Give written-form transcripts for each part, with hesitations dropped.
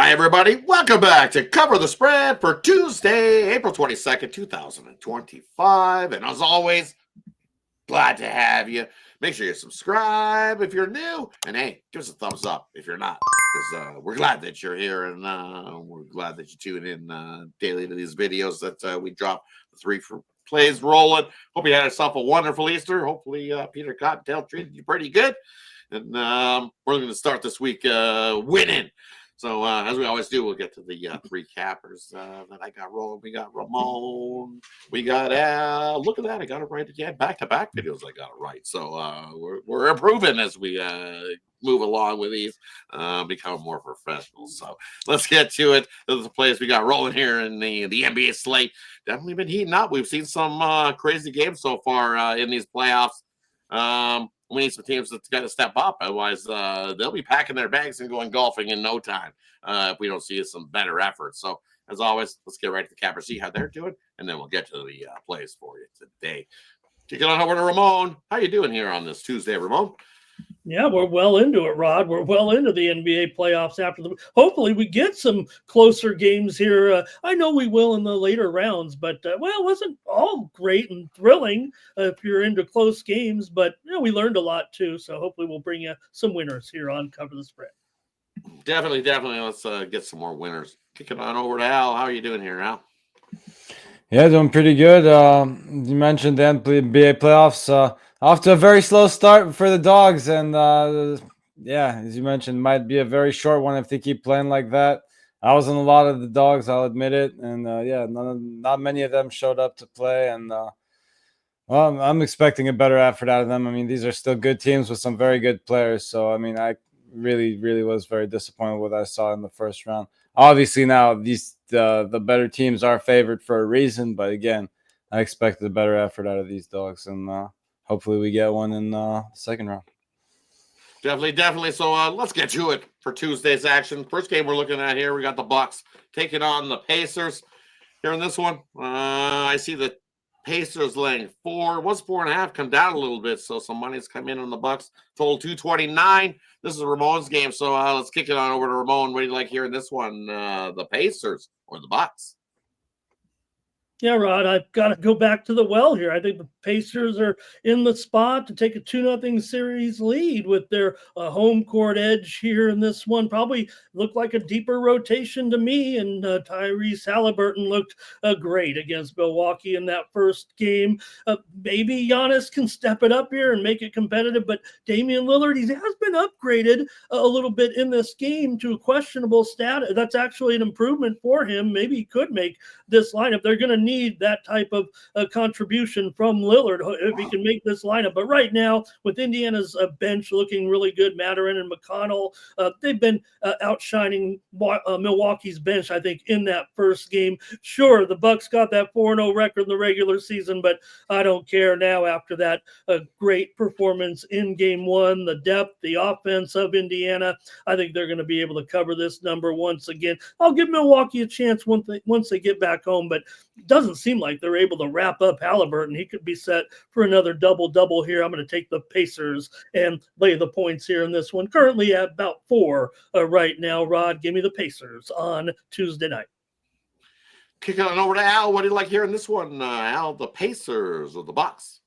Hi, everybody. Welcome back to Cover the Spread for Tuesday, April 22nd, 2025. And as always, glad to have you. Make sure you subscribe if you're new. And hey, give us a thumbs up if you're not. Because we're glad that you're here and we're glad that you tune in daily to these videos that we drop the three for plays rolling. Hope you had yourself a wonderful Easter. Hopefully, Peter Cottontail treated you pretty good. And we're going to start this week winning. So, as we always do, we'll get to the three cappers that I got rolling. We got Ramon. We got Al. Look at that. I got it right again. Back-to-back videos, I got it right. So, we're improving as we move along with these, become more professional. So, let's get to it. Those are the plays we got rolling here in the NBA slate. Definitely been heating up. We've seen some crazy games so far in these playoffs. We need some teams that's got to step up. Otherwise, they'll be packing their bags and going golfing in no time if we don't see some better effort. So, as always, let's get right to the capper, see how they're doing, and then we'll get to the plays for you today. Kicking on over to Ramon. How you doing here on this Tuesday, Ramon? Yeah, we're well into it, Rod. We're well into the NBA playoffs hopefully we get some closer games here. I know we will in the later rounds, but it wasn't all great and thrilling if you're into close games, but we learned a lot too. So hopefully we'll bring you some winners here on Cover the Spread. Definitely. Let's get some more winners. Kicking on over to Al. How are you doing here, Al? Yeah, doing pretty good. You mentioned the NBA playoffs. Off to a very slow start for the Dogs, and as you mentioned, might be a very short one if they keep playing like that. I was in a lot of the Dogs, I'll admit it, and not many of them showed up to play, and I'm expecting a better effort out of them. I mean, these are still good teams with some very good players, so I mean, I really was very disappointed with what I saw in the first round. Obviously, now the better teams are favored for a reason, but again, I expected a better effort out of these Dogs, and hopefully we get one in the second round. Definitely. So let's get to it for Tuesday's action. First game we're looking at here, we got the Bucks taking on the Pacers. Here in this one, I see the Pacers laying 4. It was 4.5, come down a little bit, so some money's come in on the Bucks. Total 229. This is Ramon's game, so let's kick it on over to Ramon. What do you like here in this one, the Pacers or the Bucks? Yeah, Rod, I've got to go back to the well here. I think the Pacers are in the spot to take a 2-0 series lead with their home court edge here in this one. Probably looked like a deeper rotation to me, and Tyrese Halliburton looked great against Milwaukee in that first game. Maybe Giannis can step it up here and make it competitive, but Damian Lillard, he has been upgraded a little bit in this game to a questionable status. That's actually an improvement for him. Maybe he could make this lineup. They're going to need that type of contribution from Lillard if he can make this lineup. But right now, with Indiana's bench looking really good, Mathurin and McConnell, they've been outshining Milwaukee's bench, I think, in that first game. Sure, the Bucks got that 4-0 record in the regular season, but I don't care now after that great performance in game one. The depth, the offense of Indiana, I think they're going to be able to cover this number once again. I'll give Milwaukee a chance once they get back home, but it doesn't seem like they're able to wrap up Halliburton. He could be set for another double-double here. I'm going to take the Pacers and lay the points here in this one. Currently at about 4 right now. Rod, give me the Pacers on Tuesday night. Kicking on over to Al. What do you like here in this one, Al? The Pacers or the Bucks?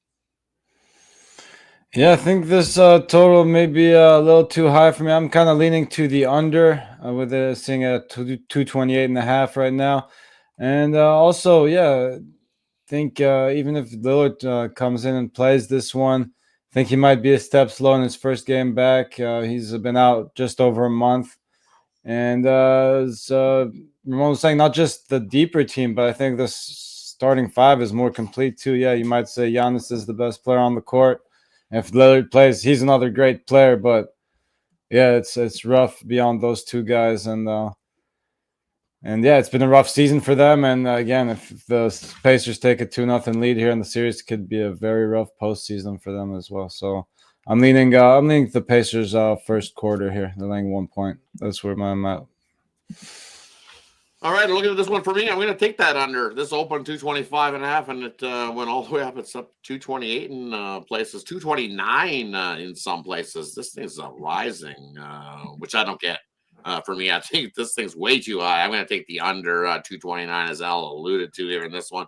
Yeah, I think this total may be a little too high for me. I'm kind of leaning to the under with it sitting at 228.5 right now. And also, I think even if Lillard comes in and plays this one, I think he might be a step slow in his first game back. He's been out just over a month. And as Ramon was saying, not just the deeper team, but I think the starting 5 is more complete too. Yeah, you might say Giannis is the best player on the court. If Lillard plays, he's another great player. But, yeah, it's rough beyond those two guys. And yeah, it's been a rough season for them. And again, if the Pacers take a 2-0 lead here in the series, it could be a very rough postseason for them as well. So I'm leaning the Pacers first quarter here. They're laying 1 point. That's where I'm at. All right, looking at this one for me, I'm going to take that under. This opened 225.5, and it went all the way up. It's up 228 in places, 229 in some places. This thing's rising, which I don't get. For me, I think this thing's way too high. I'm going to take the under 229, as Al alluded to here in this one.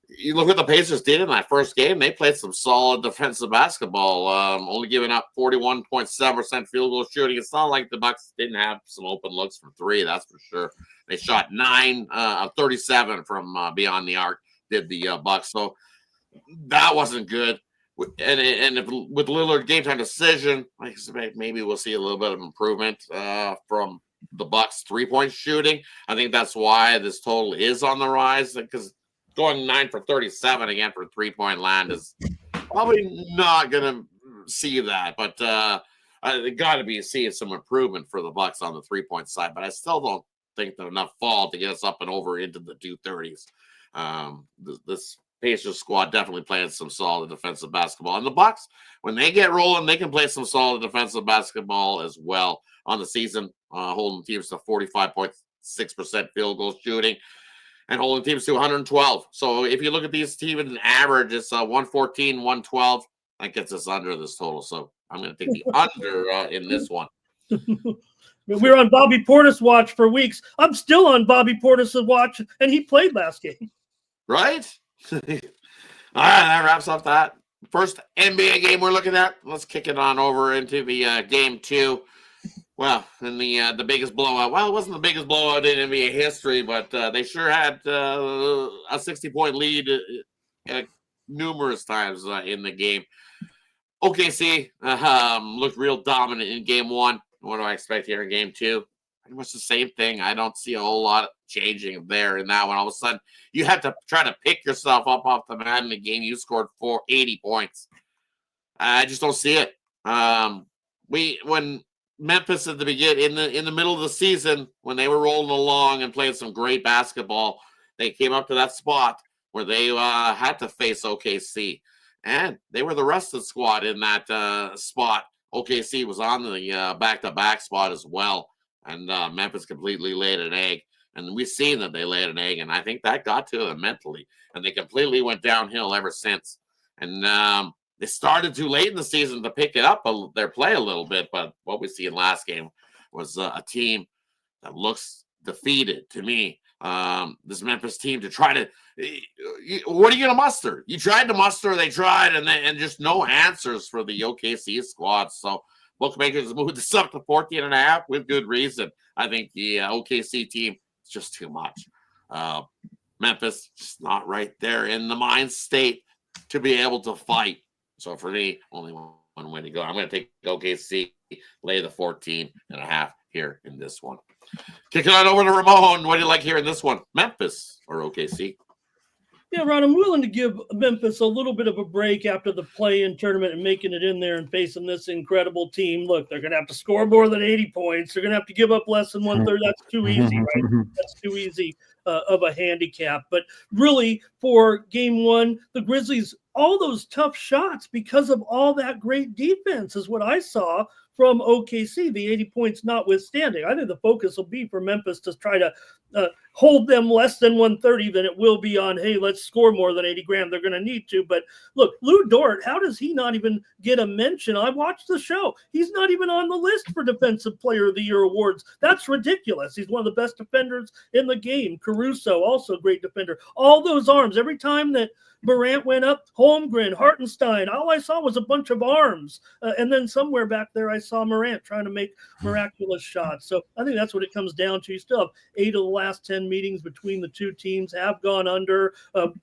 You look what the Pacers did in that first game. They played some solid defensive basketball, only giving up 41.7% field goal shooting. It's not like the Bucks didn't have some open looks from three, that's for sure. They shot 9 of 37 from beyond the arc, did the Bucks. So that wasn't good. And if, with Lillard game time decision, I expect maybe we'll see a little bit of improvement from the Bucks 3-point shooting. I think that's why this total is on the rise, because going 9 for 37 again for 3-point land is probably not going to see that. But they got to be seeing some improvement for the Bucks on the 3-point side. But I still don't think that enough fall to get us up and over into the 230s. This Pacers squad definitely playing some solid defensive basketball. And the Bucks, when they get rolling, they can play some solid defensive basketball as well on the season, holding teams to 45.6% field goal shooting and holding teams to 112. So if you look at these teams in average, it's 114, 112. That gets us under this total. So I'm going to take the under in this one. We were on Bobby Portis watch for weeks. I'm still on Bobby Portis watch, and he played last game. Right? All right, that wraps up that first NBA game we're looking at. Let's kick it on over into the game 2. Well, and the biggest blowout. Well, it wasn't the biggest blowout in NBA history, but they sure had a 60-point lead numerous times in the game. OKC looked real dominant in game 1. What do I expect here in game 2? Pretty much the same thing. I don't see a whole lot changing there in that one. All of a sudden, you had to try to pick yourself up off the mat in the game. You scored 80 points. I just don't see it. When Memphis at the beginning, in the middle of the season, when they were rolling along and playing some great basketball, they came up to that spot where they had to face OKC, and they were the rest of the squad in that spot. OKC was on the back-to-back spot as well. And Memphis completely laid an egg. And we've seen that they laid an egg. And I think that got to them mentally. And they completely went downhill ever since. And they started too late in the season to pick it up, their play a little bit. But what we see in last game was a team that looks defeated to me. This Memphis team to try to what are you going to muster? You tried to muster, they tried, and just no answers for the OKC squad. So bookmakers moved this up to 14.5 with good reason. I think the OKC team is just too much. Memphis just not right there in the mind state to be able to fight. So for me, only one way to go. I'm going to take OKC, lay the 14.5 here in this one. Kicking on over to Ramon. What do you like here in this one? Memphis or OKC? Yeah, Ron, I'm willing to give Memphis a little bit of a break after the play-in tournament and making it in there and facing this incredible team. Look, they're going to have to score more than 80 points. They're going to have to give up less than 1/3. That's too easy, right? That's too easy of a handicap. But really, for game 1, the Grizzlies, all those tough shots because of all that great defense is what I saw from OKC, the 80 points notwithstanding. I think the focus will be for Memphis to try to hold them less than 130 than it will be on, hey, let's score more than 80 grand. They're going to need to. But look, Lou Dort, how does he not even get a mention? I watched the show. He's not even on the list for Defensive Player of the Year awards. That's ridiculous. He's one of the best defenders in the game. Caruso, also great defender. All those arms. Every time that Morant went up, Holmgren, Hartenstein, all I saw was a bunch of arms. And then somewhere back there, I saw Morant trying to make miraculous shots. So I think that's what it comes down to. You still have 8 of the last 10 meetings between the two teams have gone under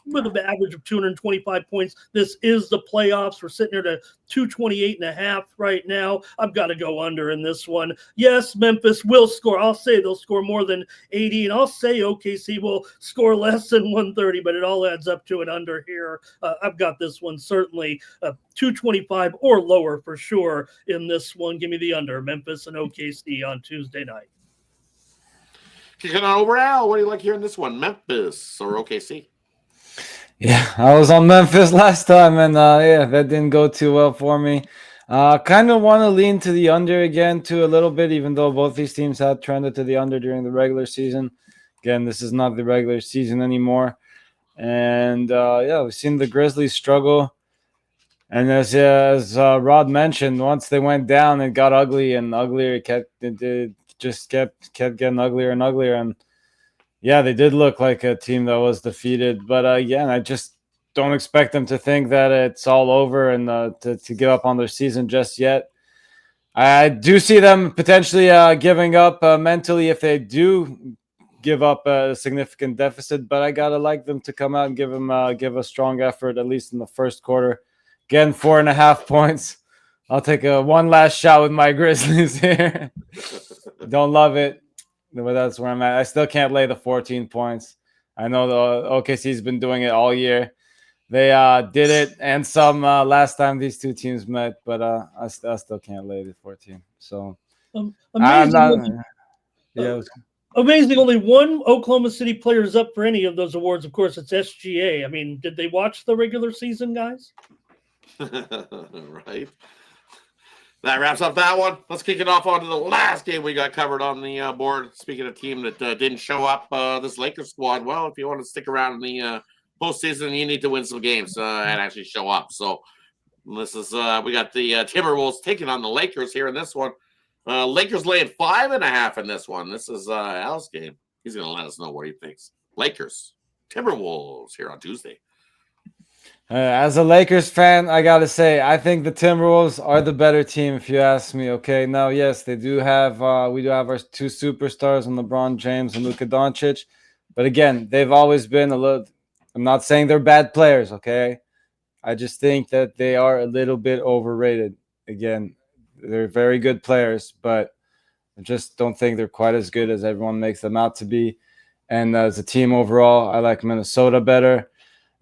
with an average of 225 points. This is the playoffs. We're sitting here to 228.5 right now. I've got to go under in this one. Yes, Memphis will score. I'll say they'll score more than 80, and I'll say OKC will score less than 130, but it all adds up to an under here. I've got this one certainly 225 or lower for sure in this one. Give me the under, Memphis and OKC on Tuesday night. Kicking on over, Al. What do you like here in this one? Memphis or OKC? Yeah, I was on Memphis last time, and yeah, that didn't go too well for me. Kind of want to lean to the under again, too, a little bit, even though both these teams had trended to the under during the regular season. Again, this is not the regular season anymore. And, yeah, we've seen the Grizzlies struggle. And as Rodd mentioned, once they went down, it got ugly and uglier. It just kept getting uglier and uglier. And yeah, they did look like a team that was defeated. But again, I just don't expect them to think that it's all over and to give up on their season just yet. I do see them potentially giving up mentally if they do give up a significant deficit, but I gotta like them to come out and give a strong effort at least in the first quarter. Again, 4.5 points. I'll take one last shot with my Grizzlies here. Don't love it, but that's where I'm at. I still can't lay the 14 points. I know the OKC's been doing it all year. They did it and some last time these two teams met, but I still can't lay the 14. So I'm Amazing. not. Yeah. Amazing. Only one Oklahoma City player is up for any of those awards. Of course, it's SGA. I mean, did they watch the regular season, guys? Right. That wraps up that one. Let's kick it off onto the last game we got covered on the board. Speaking of a team that didn't show up, this Lakers squad. Well, if you want to stick around in the postseason, you need to win some games and actually show up. So this is we got the Timberwolves taking on the Lakers here in this one. Lakers laying 5.5 in this one. This is Al's game. He's going to let us know what he thinks. Lakers, Timberwolves here on Tuesday. As a Lakers fan, I gotta say, I think the Timberwolves are the better team, if you ask me. Okay, now yes, they do have we do have our two superstars, in LeBron James and Luka Doncic, but again, they've always been a little. I'm not saying they're bad players. Okay, I just think that they are a little bit overrated. Again, they're very good players, but I just don't think they're quite as good as everyone makes them out to be. And as a team overall, I like Minnesota better.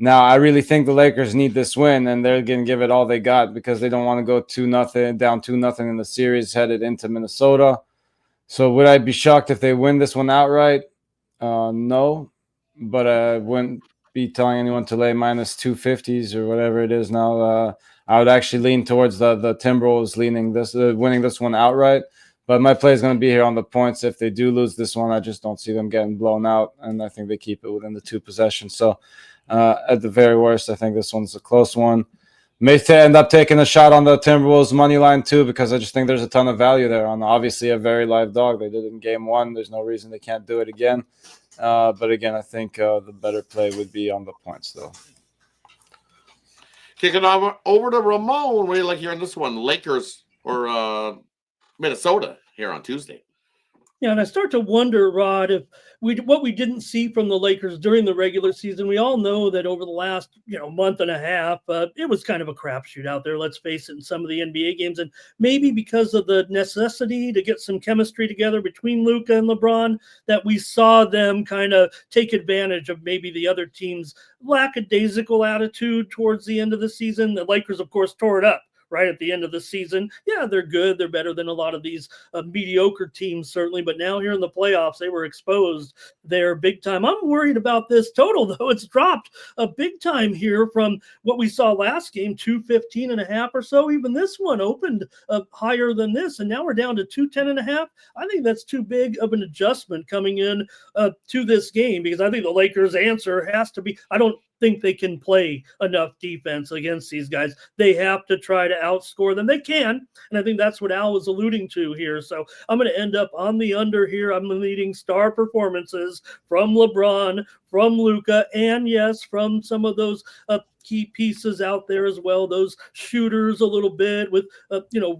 Now, I really think the Lakers need this win, and they're going to give it all they got because they don't want to go 2-0 down 2-0 in the series headed into Minnesota. So would I be shocked if they win this one outright? No, but I wouldn't be telling anyone to lay minus 250s or whatever it is now. I would actually lean towards the Timberwolves winning this one outright. But my play is going to be here on the points. If they do lose this one, I just don't see them getting blown out, and I think they keep it within the 2 possessions. So at the very worst, I think this one's a close one. May end up taking a shot on the Timberwolves money line too, because I just think there's a ton of value there on obviously a very live dog. They did it in game 1. There's no reason they can't do it again. But again, I think the better play would be on the points though. Kicking over to Ramon. What do you like here on this one? Lakers or Minnesota here on Tuesday? Yeah, and I start to wonder, Rod, if what we didn't see from the Lakers during the regular season. We all know that over the last month and a half, it was kind of a crapshoot out there. Let's face it, in some of the NBA games, and maybe because of the necessity to get some chemistry together between Luka and LeBron, that we saw them kind of take advantage of maybe the other team's lackadaisical attitude towards the end of the season. The Lakers, of course, tore it up right at the end of the season. Yeah, they're good. They're better than a lot of these mediocre teams, certainly. But now here in the playoffs, they were exposed there big time. I'm worried about this total, though. It's dropped a big time here from what we saw last game, 215.5 or so. Even this one opened higher than this, and now we're down to 210.5. I think that's too big of an adjustment coming in to this game, because I think the Lakers' answer has to be, I don't think they can play enough defense against these guys. They have to try to outscore them. They can, and I think that's what Al was alluding to here. So I'm going to end up on the under here. I'm leading star performances from LeBron, from Luka, and yes, from some of those key pieces out there as well. Those shooters a little bit with,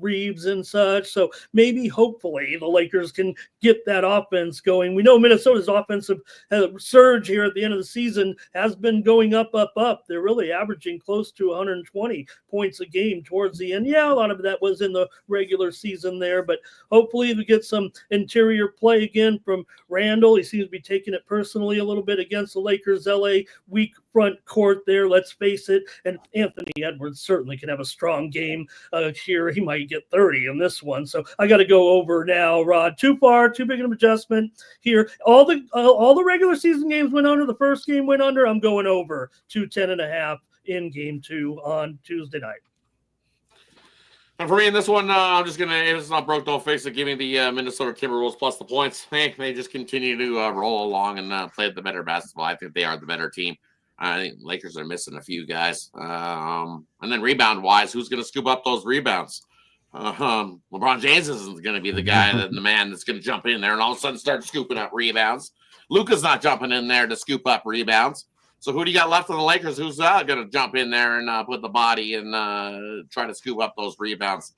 Reeves and such. So maybe, hopefully, the Lakers can get that offense going. We know Minnesota's offensive surge here at the end of the season has been going up. They're really averaging close to 120 points a game towards the end. Yeah, a lot of that was in the regular season there, but hopefully we get some interior play again from Randall. He seems to be taking it personally a little bit against the Lakers' LA weak front court there. Let's face it. And Anthony Edwards certainly can have a strong game here. He might get 30 in this one. So I got to go over now, Rod. Too far, too big an adjustment here. All the regular season games went under. The first game went under. I'm going over 210.5 in game 2 on Tuesday night. And for me in this one, I'm just going to, if it's not broke, don't face it. Give me the Minnesota Timberwolves plus the points. Hey, they just continue to roll along and play the better basketball. I think they are the better team. I think Lakers are missing a few guys. And then rebound-wise, who's going to scoop up those rebounds? LeBron James isn't going to be the guy, the man that's going to jump in there and all of a sudden start scooping up rebounds. Luka's not jumping in there to scoop up rebounds. So who do you got left on the Lakers who's going to jump in there and put the body and try to scoop up those rebounds?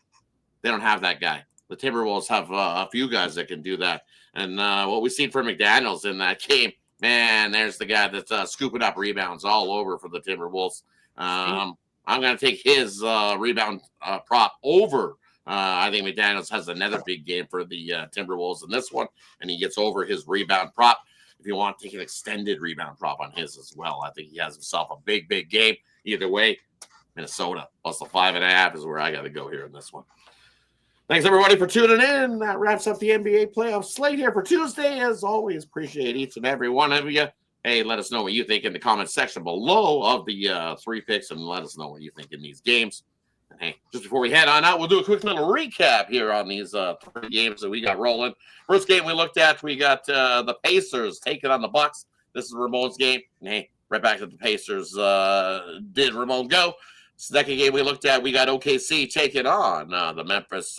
They don't have that guy. The Timberwolves have a few guys that can do that. And what we've seen from McDaniels in that game, man, there's the guy that's scooping up rebounds all over for the Timberwolves. I'm going to take his rebound prop over. I think McDaniels has another big game for the Timberwolves in this one, and he gets over his rebound prop. If you want to take an extended rebound prop on his as well, I think he has himself a big, big game. Either way, Minnesota plus the 5.5 is where I got to go here in this one. Thanks, everybody, for tuning in. That wraps up the NBA playoff slate here for Tuesday. As always, appreciate each and every one of you. Hey, let us know what you think in the comment section below of the 3 picks, and let us know what you think in these games. And hey, just before we head on out, we'll do a quick little recap here on these 3 games that we got rolling. First game we looked at, we got the Pacers taking on the Bucks. This is Ramon's game. And hey, right back to the Pacers. Did Ramon go? Second game we looked at, we got OKC taking on the Memphis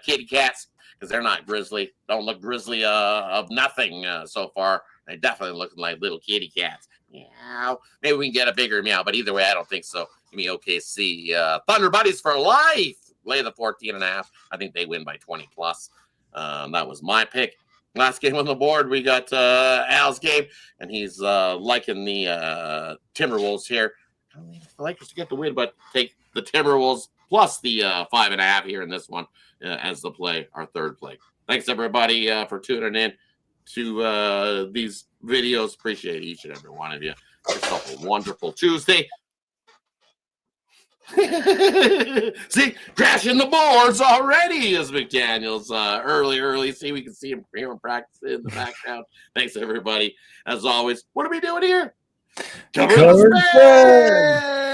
Kitty Cats, because they're not grizzly. Don't look grizzly of nothing so far. They're definitely looking like little kitty cats. Meow. Maybe we can get a bigger meow, but either way, I don't think so. Give me OKC. Thunder Buddies for life. Lay the 14.5. I think they win by 20 plus. That was my pick. Last game on the board, we got Al's game, and he's liking the Timberwolves here. I don't think the Lakers to get the win, but take the Timberwolves plus the 5.5 here in this one as the play, our third play. Thanks, everybody, for tuning in to these videos. Appreciate each and every one of you. Yourself a wonderful Tuesday. See, crashing the boards already is McDaniels. Early. See, we can see him here in practice in the background. Thanks, everybody. As always, what are we doing here? Cover the spread!